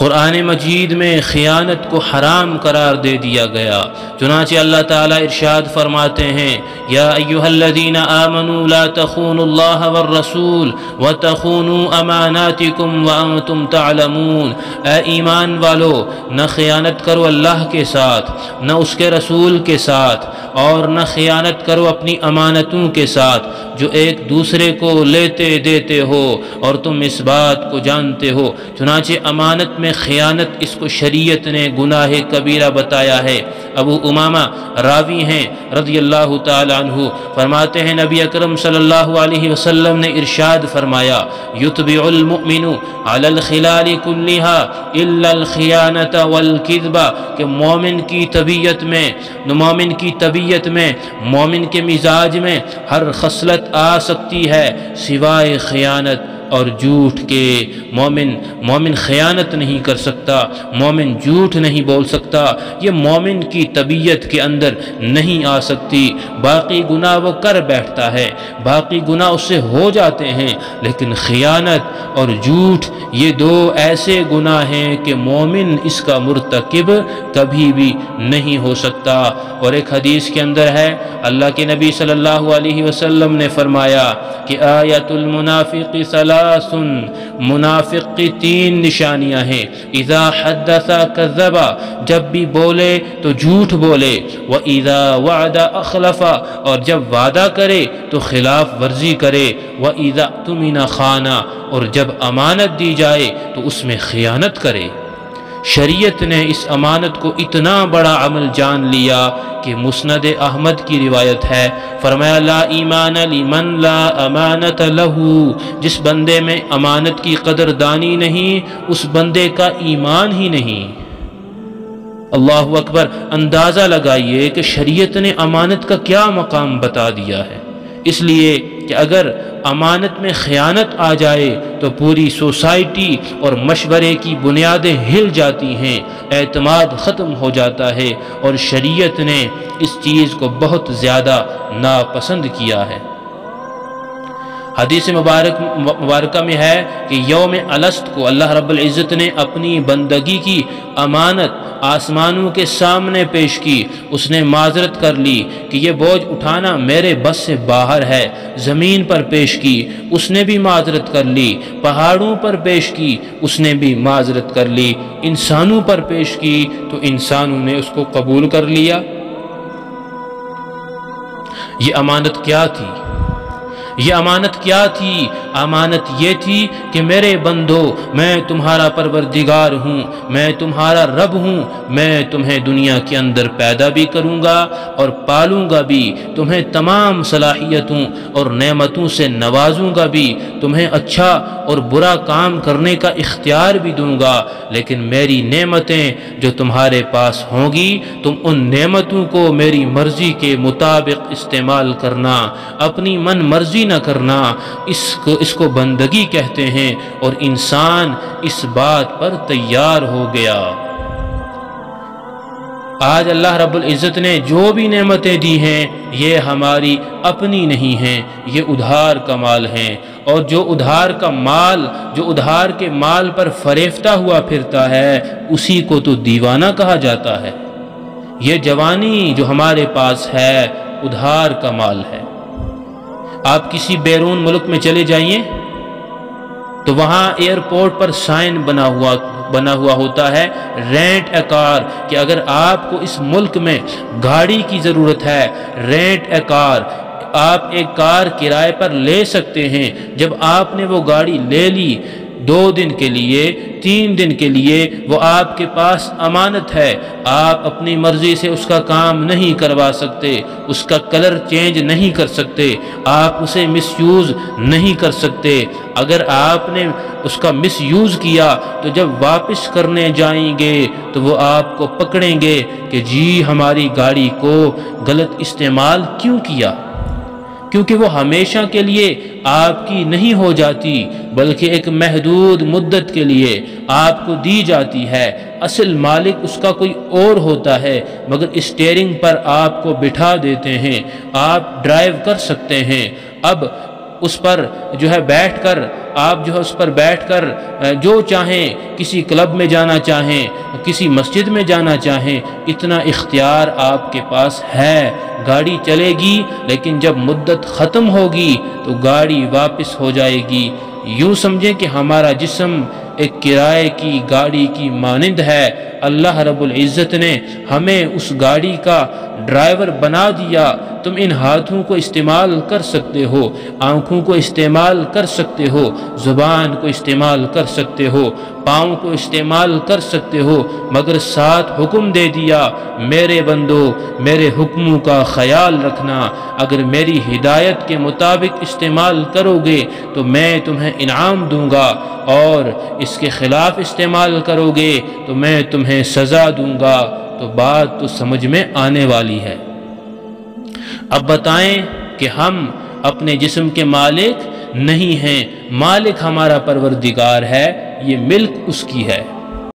قرآن مجید میں خیانت کو حرام قرار دے دیا گیا۔ چنانچہ اللہ تعالیٰ ارشاد فرماتے ہیں، یا ایھا الذین آمنوا لا تخونوا اللہ والرسول وتخونوا اماناتکم وانتم تعلمون، اے ایمان والو، نہ خیانت کرو اللہ کے ساتھ، نہ اس کے رسول کے ساتھ، اور نہ خیانت کرو اپنی امانتوں کے ساتھ جو ایک دوسرے کو لیتے دیتے ہو اور تم اس بات کو جانتے ہو۔ چنانچہ امانت میں خیانت، اس کو شریعت نے گناہ کبیرہ بتایا ہے۔ ابو امامہ راوی ہیں رضی اللہ تعالی عنہ، فرماتے ہیں نبی اکرم صلی اللہ علیہ وسلم نے ارشاد فرمایا، یتبع المؤمن علی الخلال کلھا الا الخیانۃ والکذب، کہ مومن کی طبیعت میں مومن کے مزاج میں ہر خصلت آ سکتی ہے سوائے خیانت اور جھوٹ کے۔ مومن خیانت نہیں کر سکتا، مومن جھوٹ نہیں بول سکتا، یہ مومن کی طبیعت کے اندر نہیں آ سکتی۔ باقی گناہ وہ کر بیٹھتا ہے، باقی گناہ اس سے ہو جاتے ہیں، لیکن خیانت اور جھوٹ یہ دو ایسے گناہ ہیں کہ مومن اس کا مرتکب کبھی بھی نہیں ہو سکتا۔ اور ایک حدیث کے اندر ہے، اللہ کے نبی صلی اللہ علیہ وسلم نے فرمایا کہ آیت المنافق ثلاث، منافق کی 3 نشانیاں ہیں، اذا حدث کذب، جب بھی بولے تو جھوٹ بولے، واذا وعد اخلف، اور جب وعدہ کرے تو خلاف ورزی کرے، واذا اؤتمن خان، اور جب امانت دی جائے تو اس میں خیانت کرے۔ شریعت نے اس امانت کو اتنا بڑا عمل جان لیا کہ مسند احمد کی روایت ہے، فرمایا لا ایمان لمن لا امانت لہ، جس بندے میں امانت کی قدردانی نہیں اس بندے کا ایمان ہی نہیں۔ اللہ اکبر! اندازہ لگائیے کہ شریعت نے امانت کا کیا مقام بتا دیا ہے۔ اس لیے کہ اگر امانت میں خیانت آ جائے تو پوری سوسائٹی اور مشورے کی بنیادیں ہل جاتی ہیں، اعتماد ختم ہو جاتا ہے، اور شریعت نے اس چیز کو بہت زیادہ ناپسند کیا ہے۔ حدیث مبارکہ میں ہے کہ یوم الست کو اللہ رب العزت نے اپنی بندگی کی امانت آسمانوں کے سامنے پیش کی۔ اس نے معذرت کر لی کہ یہ بوجھ اٹھانا میرے بس سے باہر ہے، زمین پر پیش کی، اس نے بھی معذرت کر لی، پہاڑوں پر پیش کی، اس نے بھی معذرت کر لی، انسانوں پر پیش کی تو انسانوں نے اس کو قبول کر لیا۔ یہ امانت کیا تھی؟ یہ امانت کیا تھی؟ امانت یہ تھی کہ میرے بندو، میں تمہارا پروردگار ہوں، میں تمہارا رب ہوں، میں تمہیں دنیا کے اندر پیدا بھی کروں گا اور پالوں گا بھی، تمہیں تمام صلاحیتوں اور نعمتوں سے نوازوں گا بھی، تمہیں اچھا اور برا کام کرنے کا اختیار بھی دوں گا، لیکن میری نعمتیں جو تمہارے پاس ہوں گی تم ان نعمتوں کو میری مرضی کے مطابق استعمال کرنا، اپنی من مرضی نہ کرنا، اس کو بندگی کہتے ہیں، اور انسان اس بات پر تیار ہو گیا۔ آج اللہ رب العزت نے جو بھی نعمتیں دی ہیں یہ ہماری اپنی نہیں ہیں، یہ ادھار کا مال ہیں، اور جو ادھار کے مال پر فریفتہ ہوا پھرتا ہے اسی کو تو دیوانہ کہا جاتا ہے۔ یہ جوانی جو ہمارے پاس ہے ادھار کا مال ہے۔ آپ کسی بیرون ملک میں چلے جائیے تو وہاں ایئرپورٹ پر سائن بنا ہوا ہوتا ہے رینٹ اے کار، کہ اگر آپ کو اس ملک میں گاڑی کی ضرورت ہے، رینٹ اے کار، آپ ایک کار کرائے پر لے سکتے ہیں۔ جب آپ نے وہ گاڑی لے لی 2 دن کے لیے، 3 دن کے لیے، وہ آپ کے پاس امانت ہے، آپ اپنی مرضی سے اس کا کام نہیں کروا سکتے، اس کا کلر چینج نہیں کر سکتے، آپ اسے مس یوز نہیں کر سکتے۔ اگر آپ نے اس کا مس یوز کیا تو جب واپس کرنے جائیں گے تو وہ آپ کو پکڑیں گے کہ جی ہماری گاڑی کو غلط استعمال کیوں کیا، کیونکہ وہ ہمیشہ کے لیے آپ کی نہیں ہو جاتی بلکہ ایک محدود مدت کے لیے آپ کو دی جاتی ہے۔ اصل مالک اس کا کوئی اور ہوتا ہے، مگر اسٹیئرنگ پر آپ کو بٹھا دیتے ہیں، آپ ڈرائیو کر سکتے ہیں۔ اب اس پر بیٹھ کر آپ جو ہے اس پر بیٹھ کر جو چاہیں کسی کلب میں جانا چاہیں، کسی مسجد میں جانا چاہیں، اتنا اختیار آپ کے پاس ہے۔ گاڑی چلے گی لیکن جب مدت ختم ہوگی تو گاڑی واپس ہو جائے گی۔ یوں سمجھیں کہ ہمارا جسم ایک کرائے کی گاڑی کی مانند ہے۔ اللہ رب العزت نے ہمیں اس گاڑی کا ڈرائیور بنا دیا۔ تم ان ہاتھوں کو استعمال کر سکتے ہو، آنکھوں کو استعمال کر سکتے ہو، زبان کو استعمال کر سکتے ہو، پاؤں کو استعمال کر سکتے ہو، مگر ساتھ حکم دے دیا میرے بندو میرے حکموں کا خیال رکھنا، اگر میری ہدایت کے مطابق استعمال کرو گے تو میں تمہیں انعام دوں گا، اور اس کے خلاف استعمال کرو گے تو میں تمہیں سزا دوں گا۔ تو بات تو سمجھ میں آنے والی ہے۔ اب بتائیں کہ ہم اپنے جسم کے مالک نہیں ہیں، مالک ہمارا پروردگار ہے، یہ ملک اس کی ہے۔